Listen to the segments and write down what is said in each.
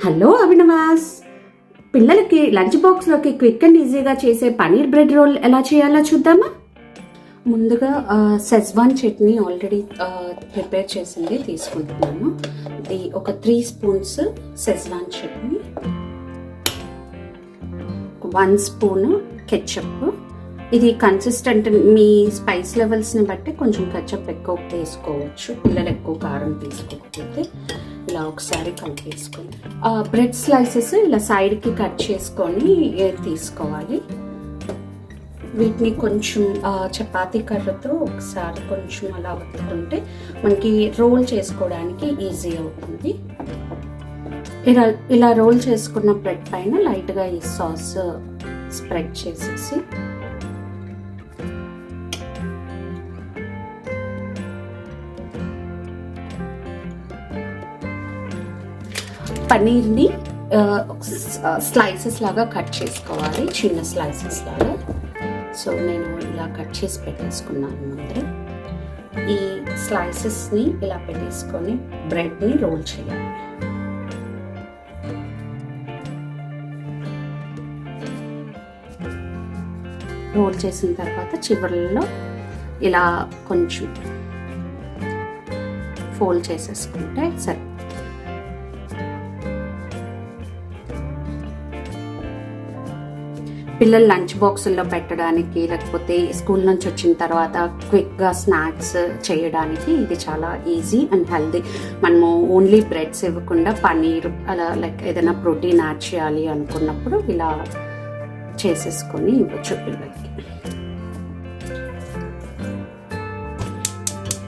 Hello అవినవాస్, పిల్లలకి lunch బాక్స్లోకి quick and ఈజీగా చేసే పనీర్ బ్రెడ్ రోల్ ఎలా చేయాలో చూద్దామా. ముందుగా సెజ్వాన్ చట్నీ ఆల్రెడీ ప్రిపేర్ చేసింది తీసుకుంటున్నాను. ఇది ఒక 3 spoons Schezwan chutney, 1 spoon ketchup. ఇది కన్సిస్టెంట్, మీ స్పైస్ లెవెల్స్ని బట్టి కొంచెం కెచప్ ఎక్కువ వేసుకోవచ్చు. పిల్లలు ఎక్కువ కారం తీసుకోకపోతే ఇలా ఒకసారి కలిపేసుకొని బ్రెడ్ స్లైసెస్ ఇలా సైడ్కి కట్ చేసుకొని తీసుకోవాలి. వీటిని కొంచెం చపాతీ కర్రతో ఒకసారి కొంచెం అలా ఒత్తుకుంటే మనకి రోల్ చేసుకోవడానికి ఈజీ అవుతుంది. ఇలా రోల్ చేసుకున్న బ్రెడ్ పైన లైట్గా ఈ సాస్ స్ప్రెడ్ చేసేసి పన్నీర్ని స్లైసెస్ లాగా కట్ చేసుకోవాలి, చిన్న స్లైసెస్ లాగా. సో నేను ఇలా కట్ చేసి పెట్టేసుకున్నాను ముందర. ఈ స్లైసెస్ని ఇలా పెట్టేసుకొని బ్రెడ్ని రోల్ చేయాలి. రోల్ చేసిన తర్వాత చివరిలో ఇలా కొంచెం ఫోల్డ్ చేసేసుకుంటే సరే. పిల్లలు లంచ్ బాక్సుల్లో పెట్టడానికి, లేకపోతే స్కూల్ నుంచి వచ్చిన తర్వాత క్విక్గా స్నాక్స్ చేయడానికి ఇది చాలా ఈజీ అండ్ హెల్దీ. మనము ఓన్లీ బ్రెడ్స్ ఇవ్వకుండా పన్నీర్ అలా లైక్ ఏదైనా ప్రోటీన్ యాడ్ చేయాలి అనుకున్నప్పుడు ఇలా చేసేసుకొని ఇవ్వచ్చు పిల్లలకి.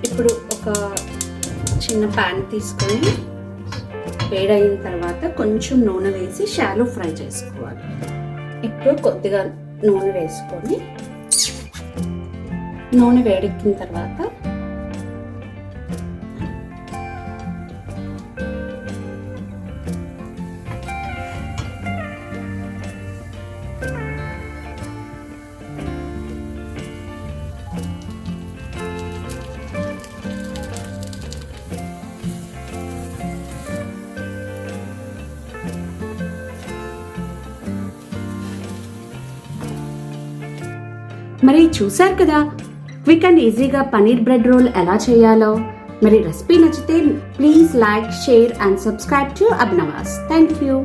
ఇప్పుడు ఒక చిన్న ప్యాన్ తీసుకొని వేడైన తర్వాత కొంచెం నూనె వేసి షాలో ఫ్రై చేసుకోవాలి. ఇప్పుడు కొద్దిగా నూనె వేసుకొని, నూనె వేడెక్కిన తర్వాత మరి చూసారు కదా క్విక్ అండ్ ఈజీగా పనీర్ బ్రెడ్ రోల్ ఎలా చేయాలో. మరి రెసిపీ నచ్చితే please like, share and subscribe to Abhinavas. Thank you.